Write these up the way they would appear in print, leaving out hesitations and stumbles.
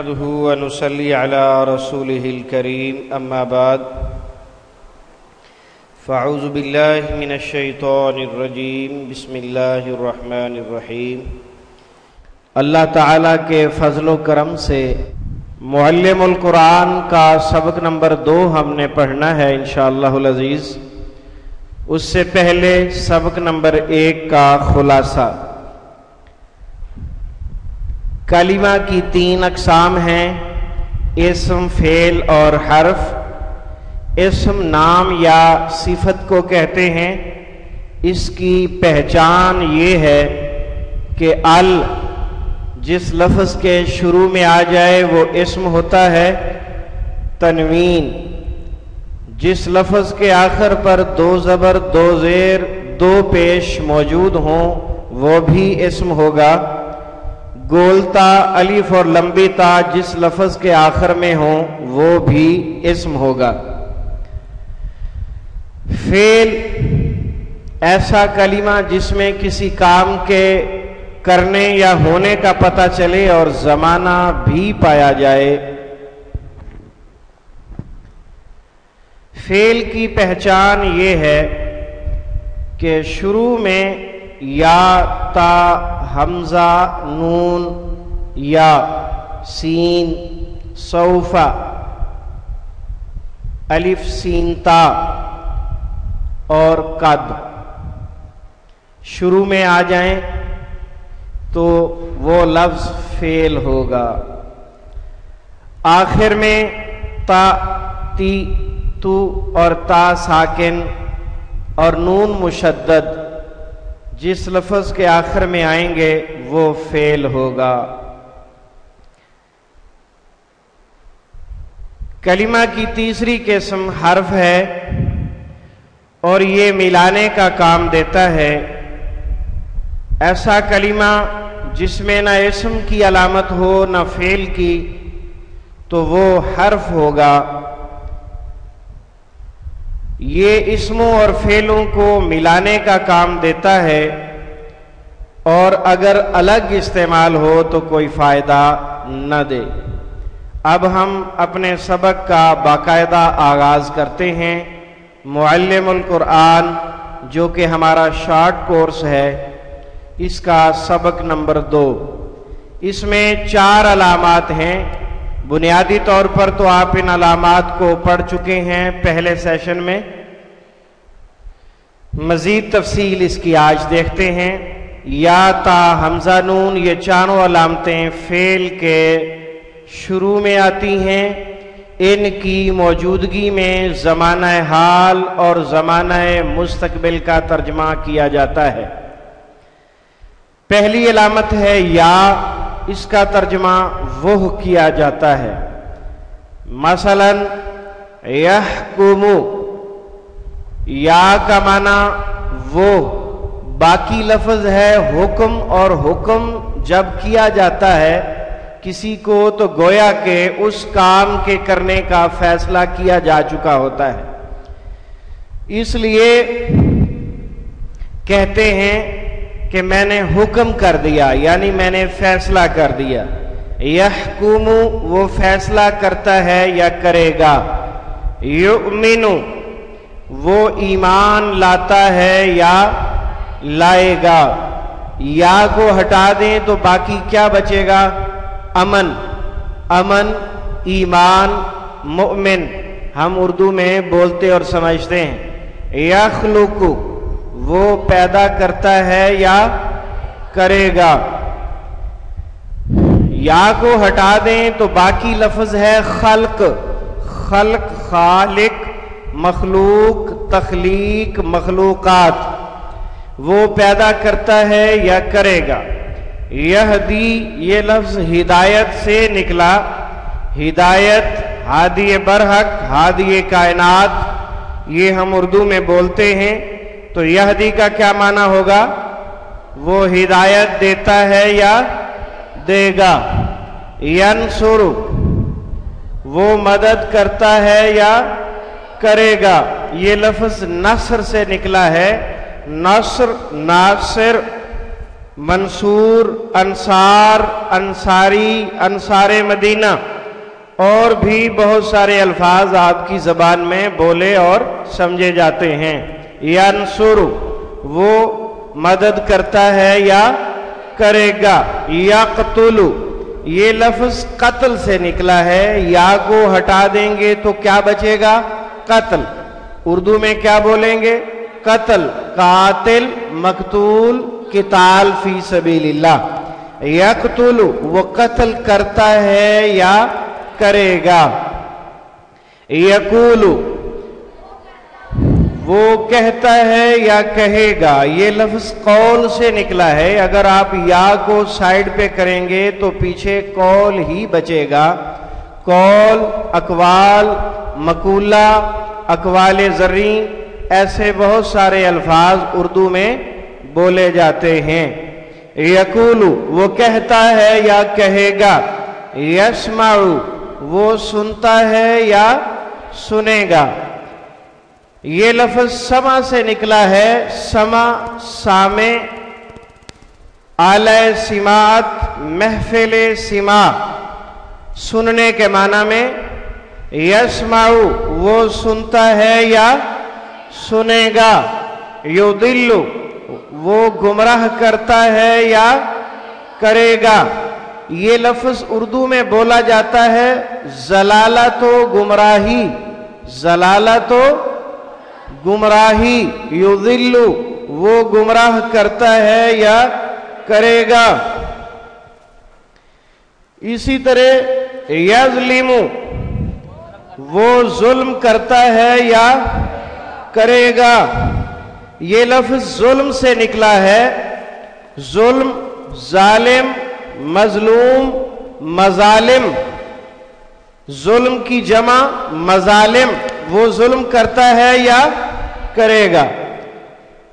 نحمده ونصلي على رسوله الكريم اما بعد فاعوذ بالله من الشیطان الرجیم بسم اللہ الرحمن الرحیم۔ اللہ تعالیٰ کے فضل و کرم سے معلم القرآن کا سبق نمبر 2 ہم نے پڑھنا ہے انشاءاللہ العزیز۔ اس سے پہلے سبق نمبر 1 کا خلاصہ۔ کلمہ کی 3 اقسام ہیں، اسم، فعل اور حرف۔ اسم نام یا صفت کو کہتے ہیں۔ اس کی پہچان یہ ہے کہ ال جس لفظ کے شروع میں آ جائے وہ اسم ہوتا ہے۔ تنوین جس لفظ کے آخر پر 2 زبر 2 زیر 2 پیش موجود ہوں وہ بھی اسم ہوگا۔ گولتا، الف اور لمبی تا جس لفظ کے آخر میں ہوں وہ بھی اسم ہوگا۔ فعل ایسا کلمہ جس میں کسی کام کے کرنے یا ہونے کا پتہ چلے اور زمانہ بھی پایا جائے۔ فعل کی پہچان یہ ہے کہ شروع میں یا، تا، حمزہ، نون، یا، سین، سوفا، الف سین تا اور قد شروع میں آ جائیں تو وہ لفظ فعل ہوگا۔ آخر میں تا، تی، تو اور تا ساکن اور نون مشدد جس لفظ کے آخر میں آئیں گے وہ فعل ہوگا۔ کلمہ کی تیسری قسم حرف ہے اور یہ ملانے کا کام دیتا ہے۔ ایسا کلمہ جس میں نہ اسم کی علامت ہو نہ فعل کی تو وہ حرف ہوگا۔ یہ اسموں اور فعلوں کو ملانے کا کام دیتا ہے اور اگر الگ استعمال ہو تو کوئی فائدہ نہ دے۔ اب ہم اپنے سبق کا باقاعدہ آغاز کرتے ہیں۔ معلم القرآن جو کہ ہمارا شارٹ کورس ہے، اس کا سبق نمبر 2۔ اس میں 4 علامات ہیں۔ بنیادی طور پر تو آپ ان علامات کو پڑھ چکے ہیں پہلے سیشن میں۔ مزید تفصیل اس کی آج دیکھتے ہیں۔ یا، تا، حمزہ، نون یہ 4 علامتیں فعل کے شروع میں آتی ہیں۔ ان کی موجودگی میں زمانہ حال اور زمانہ مستقبل کا ترجمہ کیا جاتا ہے۔ پہلی علامت ہے یا، اس کا ترجمہ وہ کیا جاتا ہے۔ مثلا یحکم، یا کا معنی وہ، باقی لفظ ہے حکم، اور حکم جب کیا جاتا ہے کسی کو تو گویا کہ اس کام کے کرنے کا فیصلہ کیا جا چکا ہوتا ہے، اس لیے کہتے ہیں کہ میں نے حکم کر دیا، یعنی میں نے فیصلہ کر دیا۔ یحکم وہ فیصلہ کرتا ہے یا کرے گا۔ یؤمن وہ ایمان لاتا ہے یا لائے گا۔ یا کو ہٹا دیں تو باقی کیا بچے گا؟ امن، امن، ایمان، مؤمن ہم اردو میں بولتے اور سمجھتے ہیں۔ یخلق وہ پیدا کرتا ہے یا کرے گا۔ یا کو ہٹا دیں تو باقی لفظ ہے خلق، خلق، خالق، مخلوق، تخلیق، مخلوقات وہ پیدا کرتا ہے یا کرے گا۔ یہدی یہ لفظ ہدایت سے نکلا۔ ہدایت، ہادی برحق، ہادی کائنات یہ ہم اردو میں بولتے ہیں، تو یہدی کا کیا معنی ہوگا؟ وہ ہدایت دیتا ہے یا دے گا۔ ینصر وہ مدد کرتا ہے یا کرے گا۔ یہ لفظ نصر سے نکلا ہے۔ نصر، ناصر، मंसूर, अंसार, अंसारी, अंसारे मदीना और भी बहुत सारे अल्फाज आपकी ज़बान में बोले और समझे जाते हैं। यंसुरु वो मदद करता है या करेगा। यक़तुलु ये लफ्ज़ कत्ल से निकला है, या को हटा देंगे तो क्या बचेगा? कत्ल। उर्दू में क्या बोलेंगे? कत्ल। कातिल, मकतूल, किताल फी सबीलिल्लाह। यक़तुलु वो कत्ल करता है या करेगा। यक़ूलु वो कहता है या कहेगा। ये लफ्ज़ कौल से निकला है, अगर आप या को साइड पे करेंगे तो पीछे कौल ही बचेगा। कौल, अकवाल, मकूला, अकवाल ज़र्री, ऐसे बहुत सारे अल्फाज उर्दू में बोले जाते हैं। यक़ूलु वो कहता है या कहेगा। यस्माउ वो सुनता है या सुनेगा। ये लफ्ज़ समा से निकला है। समा, सामे, आले सिमात, महफिले सिमा, सुनने के माना में। यस्माउ वो सुनता है या सुनेगा। युदिल्लु वो गुमराह करता है या करेगा। ये लफ्ज़ उर्दू में बोला जाता है जलाला तो गुमराही, जलाला तो गुमराही। युदिल्लु वो गुमराह करता है या करेगा। इसी तरह यज़लिमु वो जुल्म करता है या करेगा। ये लफ्ज़ जुल्म से निकला है। जुल्म, जालिम, मजलूम, मजालिम, जुल्म की जमा मजालिम, वो जुल्म करता है या करेगा।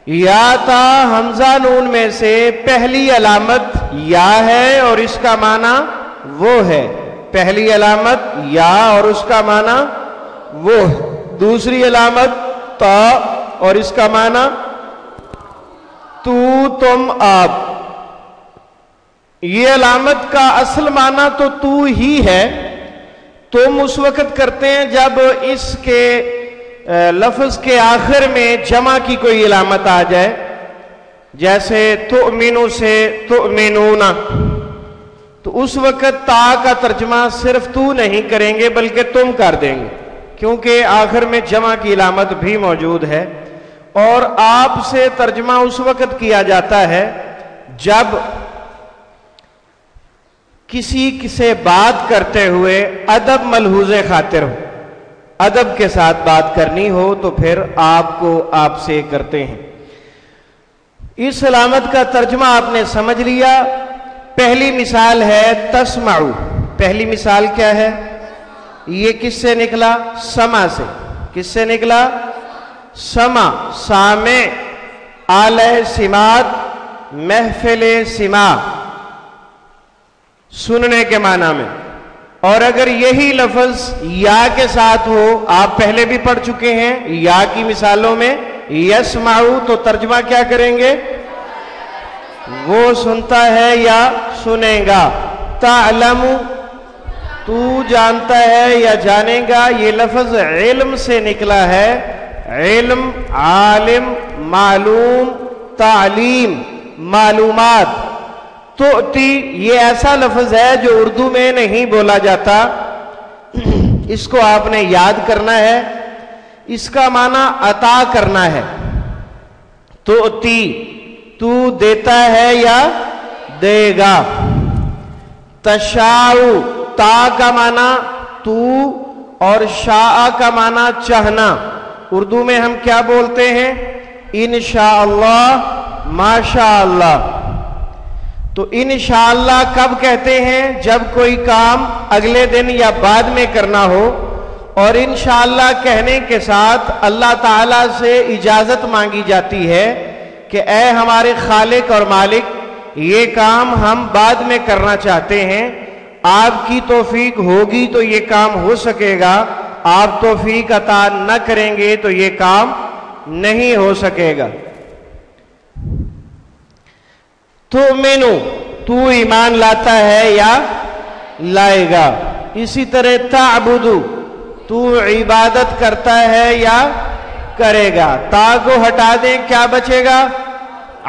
या ता हमजा नून में से पहली अलामत या है और इसका माना वो है। पहली अलामत या और उसका माना वो है। दूसरी अलामत ता और इसका माना तू, तुम, आप। ये अलामत का असल माना तो तू ही है। तुम उस वक्त करते हैं जब इसके लफ्ज़ के आखिर में जमा की कोई अलामत आ जाए, जैसे तुमिनु से तुमिनूना, तो उस वक्त ता का तर्जमा सिर्फ तू नहीं करेंगे बल्कि तुम कर देंगे, क्योंकि आखिर में जमा की अलामत भी मौजूद है। और आप से तर्जमा उस वक्त किया जाता है जब किसी से बात करते हुए अदब मलहूज़े खातिर हो, अदब के साथ बात करनी हो तो फिर आपको आपसे करते हैं। इस अलामत का तर्जमा आपने समझ लिया। पहली मिसाल है तस्माउ। पहली मिसाल क्या है? ये किससे निकला? समा से। किससे निकला? समा, सामे, आले सिमात, महफिले सिमा, सुनने के माना में। और अगर यही लफ्ज या के साथ हो, आप पहले भी पढ़ चुके हैं या की मिसालों में, यस्माउ, तो तर्जमा क्या करेंगे? वो सुनता है या सुनेगा। तालमु तू जानता है या जानेगा। ये लफ्ज इल्म से निकला है। इल्म, आलिम, मालूम, तालीम, मालूमात। तोती ये ऐसा लफ्ज है जो उर्दू में नहीं बोला जाता, इसको आपने याद करना है। इसका माना अता करना है। तोती तू देता है या देगा। तशाउ ता का माना तू और शाआ का माना चाहना। उर्दू में हम क्या बोलते हैं? इंशाअल्लाह, माशाअल्लाह। तो इंशाअल्लाह कब कहते हैं? जब कोई काम अगले दिन या बाद में करना हो, और इंशाअल्लाह कहने के साथ अल्लाह ताला से इजाजत मांगी जाती है कि ऐ हमारे खालिक और मालिक, ये काम हम बाद में करना चाहते हैं, आपकी तौफीक होगी तो ये काम हो सकेगा, आप तौफीक अता न करेंगे तो ये काम नहीं हो सकेगा। तुमिनु, तू ईमान लाता है या लाएगा। इसी तरह ताबुदु, तू इबादत करता है या करेगा। ता को हटा दें, क्या बचेगा?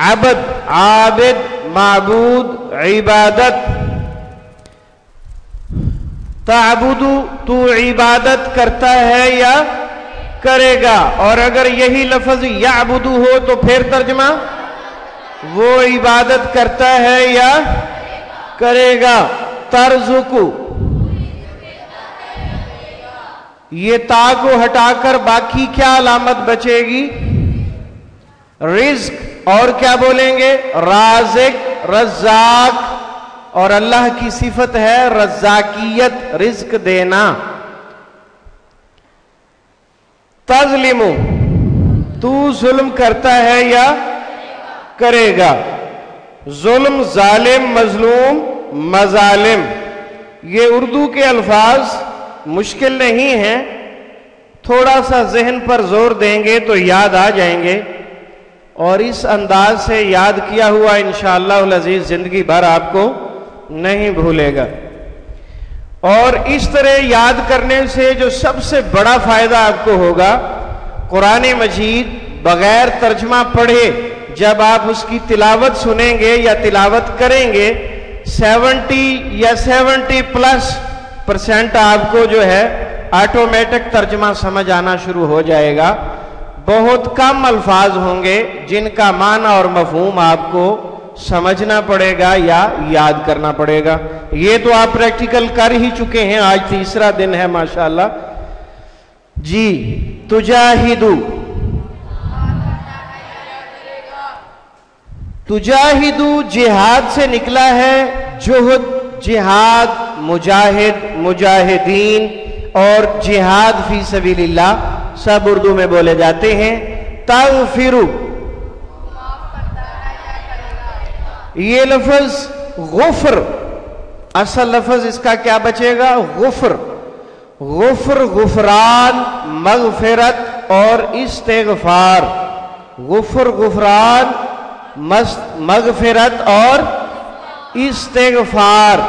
अबद, आबिद, माबूद, इबादत। ताबुदु, तू इबादत करता है या करेगा। और अगर यही लफ्ज याबुदु हो तो फिर तर्जमा, वो इबादत करता है या करेगा। तरजुकु, ये ता को हटाकर बाकी क्या अलामत बचेगी? रिज्क, और क्या बोलेंगे? राज़िक, रज़्ज़ाक। और अल्लाह की सिफत है रज़्ज़ाकियत, रिज्क देना। तज़लिमु, तू जुल्म करता है या करेगा। जुल्म, जालिम, मजलूम, मजालिम, ये उर्दू के अल्फाज मुश्किल नहीं है, थोड़ा सा जहन पर जोर देंगे तो याद आ जाएंगे, और इस अंदाज से याद किया हुआ इंशाअल्लाह अज़ीज़ जिंदगी भर आपको नहीं भूलेगा। और इस तरह याद करने से जो सबसे बड़ा फायदा आपको होगा, कुरान मजीद बगैर तर्जमा पढ़े जब आप उसकी तिलावत सुनेंगे या तिलावत करेंगे, 70 या 70+ % आपको जो है ऑटोमेटिक तर्जमा समझ आना शुरू हो जाएगा। बहुत कम अल्फाज होंगे जिनका माना और मफहूम आपको समझना पड़ेगा या याद करना पड़ेगा। ये तो आप प्रैक्टिकल कर ही चुके हैं, आज तीसरा दिन है माशाअल्लाह जी। तुजाहिदु, तुजाहिदु जिहाद से निकला है। जुहद, जिहाद, मुजाहिद, मुजाहिदीन और जिहाद फी सबीलिल्लाह सब उर्दू में बोले जाते हैं। तगफिरु, ये लफ्ज गुफ्र, असल लफ्ज इसका क्या बचेगा? गुफ्र। गुफ्र, गुफरान, मगफिरत और इस्तिगफार। गुफ्र, गुफरान, मगफिरत और इस्तिगफार,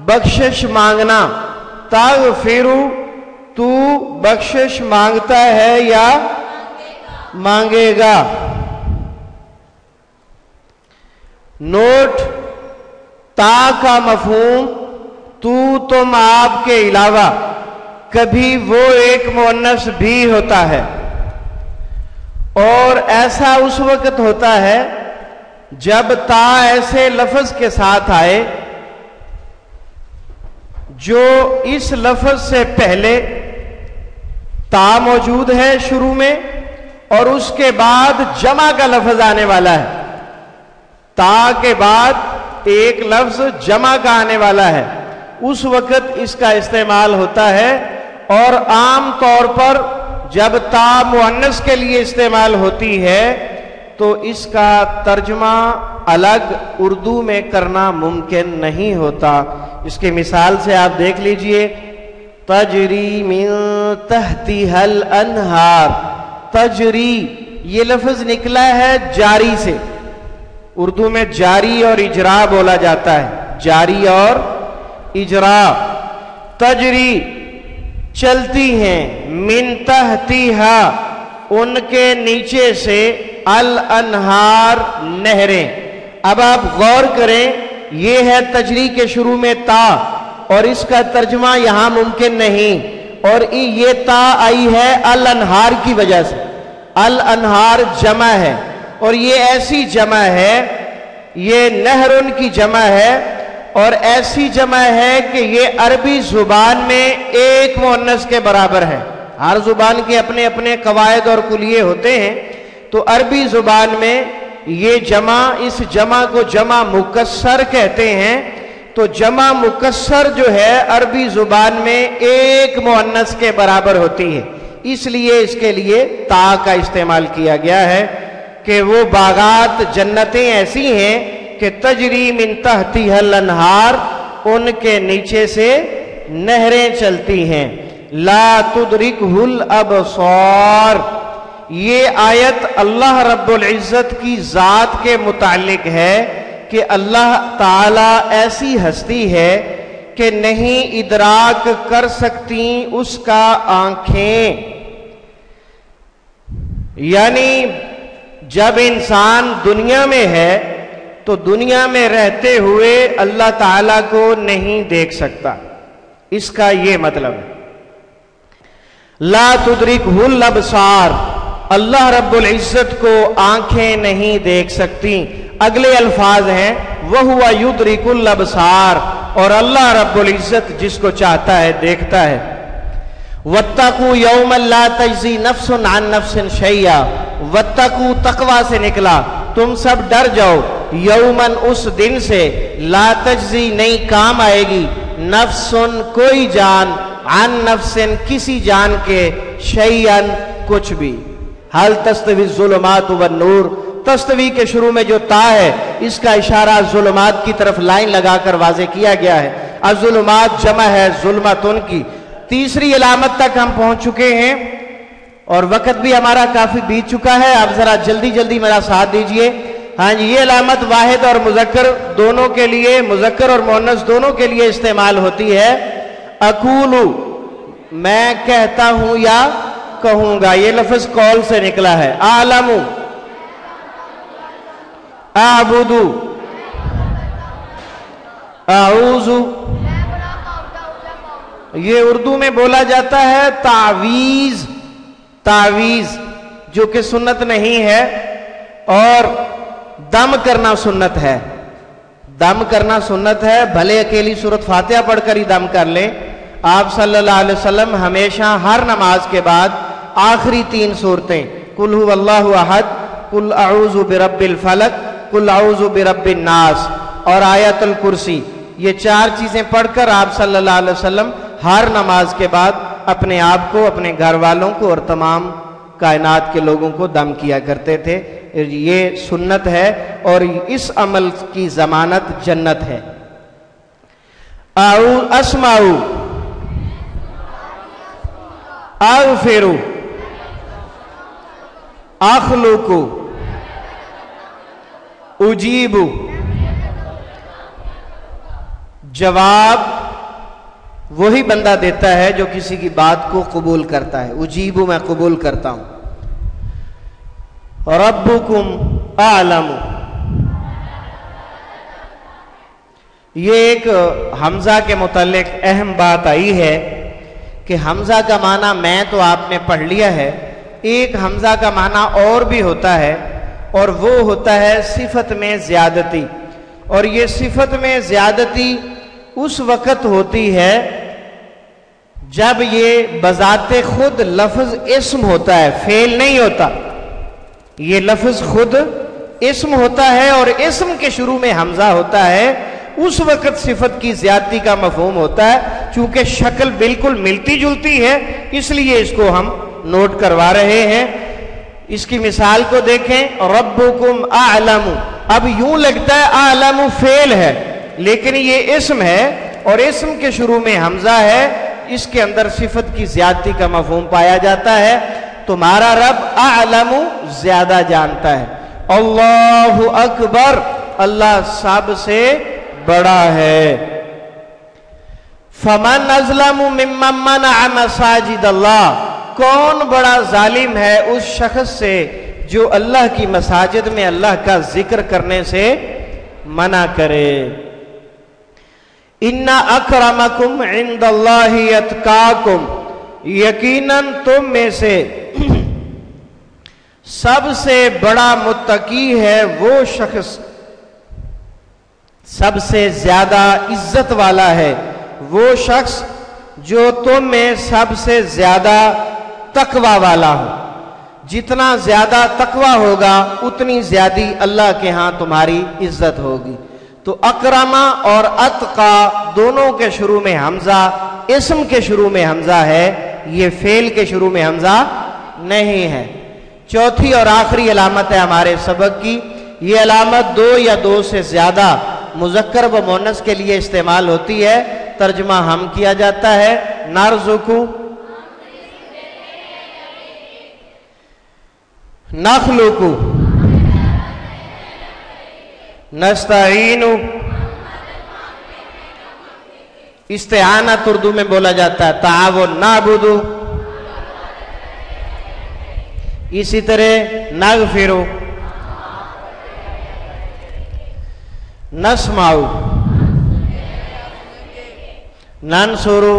बख्शिश मांगना। तगफिरु, तू बख्शिश मांगता है या मांगेगा। नोट, ता का मफहूम तू, तुम, आपके अलावा कभी वो एक मुअन्नस भी होता है, और ऐसा उस वक्त होता है जब ता ऐसे लफ्ज के साथ आए जो इस लफ्ज से पहले ता मौजूद है शुरू में, और उसके बाद जमा का लफ्ज आने वाला है। ता के बाद एक लफ्ज जमा का आने वाला है, उस वक्त इसका इस्तेमाल होता है। और आम तौर पर जब ता मुअन्नस के लिए इस्तेमाल होती है तो इसका तर्जुमा अलग उर्दू में करना मुमकिन नहीं होता। इसकी मिसाल से आप देख लीजिए, तजरी मिन तहतिहल अनहार। तजरी, ये लफ्ज निकला है जारी से। उर्दू में जारी और इजरा बोला जाता है, जारी और इजरा। तजरी, चलती हैं, मिन तहतिहा, उनके नीचे से, अल अनहार, नहरें। अब आप गौर करें, ये है तजरी के शुरू में ता, और इसका तर्जमा यहां मुमकिन नहीं। और ये ता आई है अल अनहार की वजह से। अल अनहार जमा है, और ये ऐसी जमा है, ये नहरुन की जमा है, और ऐसी जमा है कि ये अरबी जुबान में एक मुअन्नस के बराबर है। हर जुबान के अपने अपने कवायद और कुलिये होते हैं, तो अरबी जुबान में ये जमा, इस जमा को जमा मुकस्सर कहते हैं। तो जमा मुकस्सर जो है अरबी जुबान में एक मुअन्नस के बराबर होती है, इसलिए इसके लिए ता का इस्तेमाल किया गया है कि वो बागात, जन्नतें ऐसी हैं कि तजरी मिन तहतिहल अनहार, उनके नीचे से नहरें चलती हैं। ला तुदरिकहुल अबसार, ये आयत अल्लाह रब्बुल इज्जत की जात के मुताल्लिक है کہ اللہ تعالی ایسی ہستی ہے کہ نہیں ادراک کر سکتی اس کا آنکھیں. یعنی جب انسان دنیا میں ہے تو دنیا میں رہتے ہوئے اللہ تعالیٰ کو نہیں دیکھ سکتا. اس کا یہ مطلب ہے لا تدرکہ الابصار، اللہ رب العزت کو آنکھیں نہیں دیکھ سکتی. اگلے الفاظ ہیں وَهُوَ يُدْرِكُ الْأَبْصَارَ، اور اللہ رب العزت جس کو چاہتا ہے دیکھتا ہے. وَاتَّقُوا يَوْمًا لَا تَجْزِي نَفْسٌ عَن نَفْسٍ شَيْئًا، وَاتَّقُوا تقوی سے نکلا، تم سب ڈر جاؤ، یومن اس دن سے، لا تجزی نہیں کام آئے گی، نفسن کوئی جان، عن نفسن کسی جان کے، شیئن کچھ بھی. حل تستوی الظلمات والنور، تستوی کے شروع میں جو تا ہے اس کا اشارہ ظلمات کی طرف لائن لگا کر واضح کیا گیا ہے. الظلمات جمع ہے ظلمتن کی. تیسری علامت تک ہم پہنچ چکے ہیں اور وقت بھی ہمارا کافی بیت چکا ہے. آپ ذرا جلدی جلدی میرا ساتھ دیجئے. ہاں جی، یہ علامت واحد اور مذکر دونوں کے لیے، مذکر اور مؤنث دونوں کے لیے استعمال ہوتی ہے. اقولو، میں کہتا ہوں یا کہوں گا، یہ لفظ قول سے نکلا ہے. اعلمو، اعبدو، اعوذو، یہ اردو میں بولا جاتا ہے تعویذ. تعویذ جو کہ سنت نہیں ہے، اور دم کرنا سنت ہے. دم کرنا سنت ہے، بھلے اکیلی سورۃ فاتحہ پڑھ کر ہی دم کر لیں. آپ صلی اللہ علیہ وسلم ہمیشہ ہر نماز کے بعد آخری 3 سورتیں، قل هو اللہ احد، قل اعوذ برب الفلق، قل اعوذ برب الناس اور آیت الکرسی، یہ 4 چیزیں پڑھ کر آپ صلی اللہ علیہ وسلم ہر نماز کے بعد اپنے آپ کو، اپنے گھر والوں کو اور تمام کائنات کے لوگوں کو دم کیا کرتے تھے. یہ سنت ہے اور اس عمل کی ضمانت جنت ہے. اسمعو، اغفرو، اخلقو، اجیبو. جواب وہی بندہ دیتا ہے جو کسی کی بات کو قبول کرتا ہے. اجیبو، میں قبول کرتا ہوں. ربکم اعلم، یہ ایک حمزہ کے متعلق اہم بات آئی ہے کہ حمزہ کا معنی میں تو آپ نے پڑھ لیا ہے، ایک حمزہ کا معنی اور بھی ہوتا ہے، اور وہ ہوتا ہے صفت میں زیادتی. اور یہ صفت میں زیادتی اس وقت ہوتی ہے جب یہ بذات خود لفظ اسم ہوتا ہے، فعل نہیں ہوتا. یہ لفظ خود اسم ہوتا ہے اور اسم کے شروع میں حمزہ ہوتا ہے، اس وقت صفت کی زیادتی کا مفہوم ہوتا ہے. چونکہ شکل بالکل ملتی جلتی ہے اس لیے اس کو ہم نوٹ کروا رہے ہیں. اس کی مثال کو دیکھیں، ربکم اعلم. اب یوں لگتا ہے اعلم فعل ہے لیکن یہ اسم ہے اور اسم کے شروع میں حمزہ ہے، اس کے اندر صفت کی زیادتی کا مفہوم پایا جاتا ہے. تمہارا رب اعلم زیادہ جانتا ہے. اللہ اکبر، اللہ سب سے بڑا ہے. فمن اظلم ممن منع مساجد اللہ، کون بڑا ظالم ہے اس شخص سے جو اللہ کی مساجد میں اللہ کا ذکر کرنے سے منع کرے. ان اکرمکم عند اللہ اتقاکم، یقیناً تم میں سے سب سے بڑا متقی ہے وہ شخص، سب سے زیادہ عزت والا ہے وہ شخص جو تم میں سب سے زیادہ تقوی والا ہو. جتنا زیادہ تقوی ہوگا اتنی زیادہ اللہ کے ہاں تمہاری عزت ہوگی. تو اکرما اور اتقا دونوں کے شروع میں حمزہ، اسم کے شروع میں حمزہ ہے، یہ فعل کے شروع میں حمزہ نہیں ہے. چوتھی اور آخری علامت ہے ہمارے سبق کی. یہ علامت 2 یا 2 سے زیادہ مذکر و مؤنث کے لیے استعمال ہوتی ہے. ترجمہ ہم کیا جاتا ہے نرزقو، نخلقو، नस्तईनु, इस्तिआनत उर्दू में बोला जाता है, तावुन नाबुदु, इसी तरह नगफिरु, नस्माउ, ननसुरु।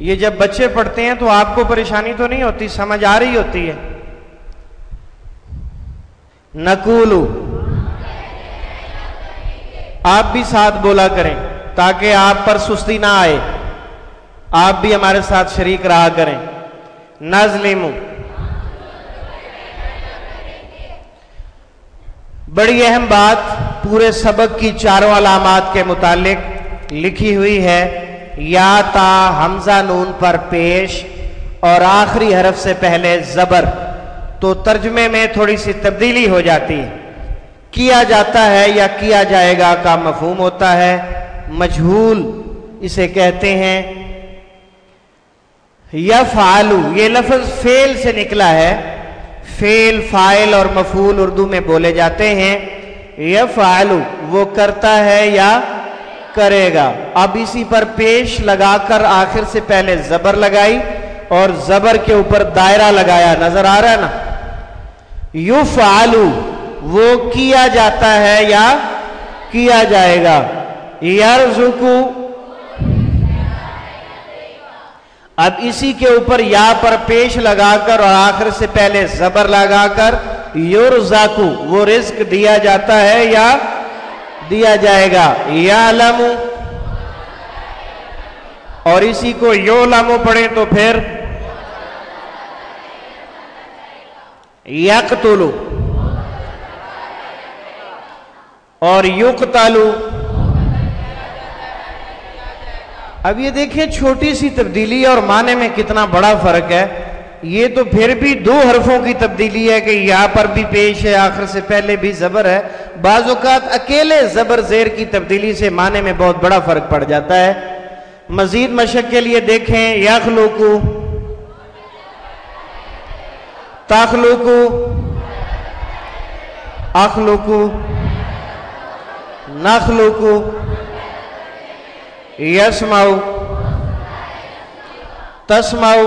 ये जब बच्चे पढ़ते हैं तो आपको परेशानी तो नहीं होती, समझ आ रही होती है। नकूलु, आप भी साथ बोला करें ताकि आप पर सुस्ती ना आए, आप भी हमारे साथ शरीक रहा करें। नज़लिमु, बड़ी अहम बात पूरे सबक की चारों अलामात के मुतालिक लिखी हुई है, या ता हमजा नून पर पेश और आखिरी हरफ से पहले जबर, तो तर्जमे में थोड़ी सी तब्दीली हो जाती है। किया जाता है या किया जाएगा का मफहूम होता है, मजहूल इसे कहते हैं। यफ़अलु, ये लफ्ज फेल से निकला है, फेल, फाइल और मफूल उर्दू में बोले जाते हैं। यफ़अलु वो करता है या करेगा। अब इसी पर पेश लगाकर आखिर से पहले जबर लगाई और जबर के ऊपर दायरा लगाया, नजर आ रहा है ना। युफ़अलु वो किया जाता है या किया जाएगा। यरज़ुकु, अब इसी के ऊपर या पर पेश लगाकर और आखिर से पहले जबर लगाकर युरज़ाकु वो रिज्क दिया जाता है या दिया जाएगा। यालमु, और इसी को योलमु पढ़े तो फिर यक़तुलु और युक़तलु। अब ये देखिए छोटी सी तब्दीली और माने में कितना बड़ा फर्क है। ये तो फिर भी दो हरफों की तब्दीली है कि यहां पर भी पेश है, आखिर से पहले भी जबर है। बाज़ औक़ात अकेले जबर जेर की तब्दीली से माने में बहुत बड़ा फर्क पड़ जाता है। मजीद मशक के लिए देखें, यख़लुकु, तख़लुकु, अख़लुकु, नख़लुकु, यस्माउ, तस्माउ,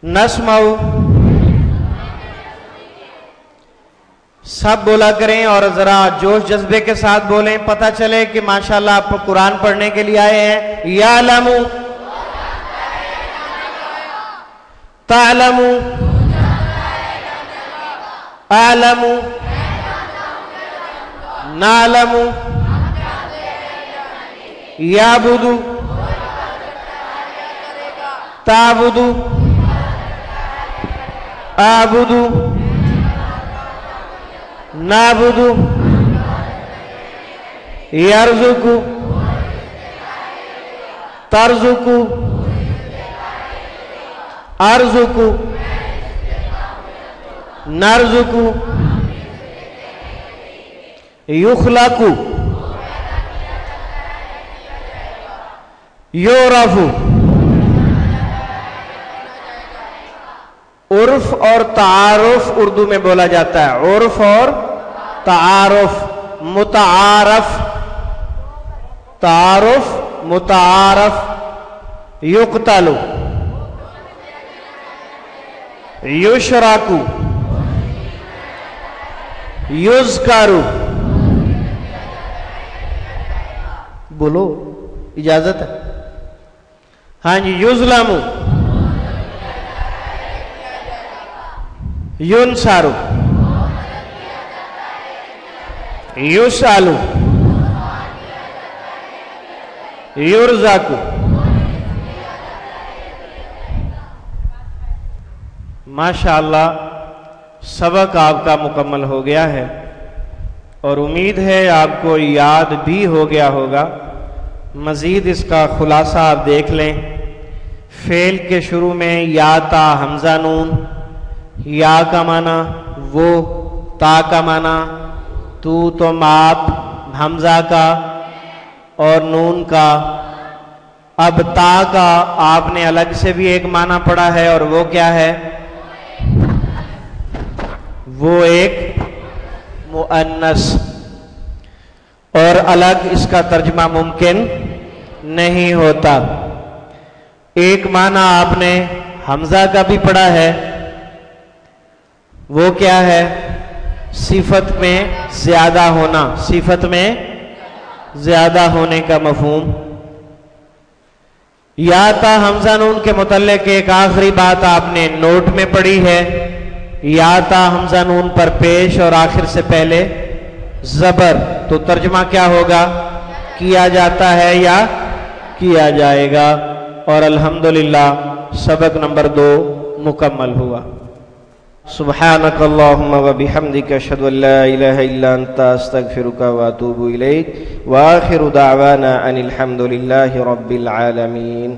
नस्माउ। सब बोला करें और जरा जोश जज्बे के साथ बोलें, पता चले कि माशाल्लाह आप कुरान पढ़ने के लिए आए हैं। यालमु, तालमु, आलमु, नालमु, याबुदु, ताबुदु, आबुदु, नाबुदु, यरज़ुकु, तरज़ुकु, अर्ज़ुकु, नरज़ुकु, युख़लक़ु, युरफ़ु। उर्फ और तारुफ उर्दू में बोला जाता है, उर्फ और तारुफ। मुतारफ, तारुफ, मुतारफ। युक़तलु, युशराकु, युज़करु। बोलो, इजाजत है? हाँ जी। युज़लमु, युनसारु, युसअलु, युरज़ाकु। माशाअल्लाह सबक आपका मुकम्मल हो गया है और उम्मीद है आपको याद भी हो गया होगा। मज़ीद इसका खुलासा आप देख लें। फेल के शुरू में या ता हमजा नून, या का माना वो, ता का माना तू, तुम, आप, हमजा का और नून का। अब ता का आपने अलग से भी एक माना पढ़ा है और वो क्या है? وہ ایک مؤنث، اور الگ اس کا ترجمہ ممکن نہیں ہوتا۔ ایک معنی آپ نے حمزہ کا بھی پڑھا ہے، وہ کیا ہے؟ صفت میں زیادہ ہونا، صفت میں زیادہ ہونے کا مفہوم۔ یا تا حمزہ نون کے متعلق ایک آخری بات آپ نے نوٹ میں پڑھی ہے، یا تا حمزہ نون پر پیش اور آخر سے پہلے زبر، تو ترجمہ کیا ہوگا؟ کیا جاتا ہے یا کیا جائے گا۔ اور الحمدللہ سبق نمبر 2 مکمل ہوا۔ سبحانک اللہم و بحمدک، اشہد ان لا الہ الا انت، استغفرک و اتوب الیک، وآخر دعوانا ان الحمدللہ رب العالمین۔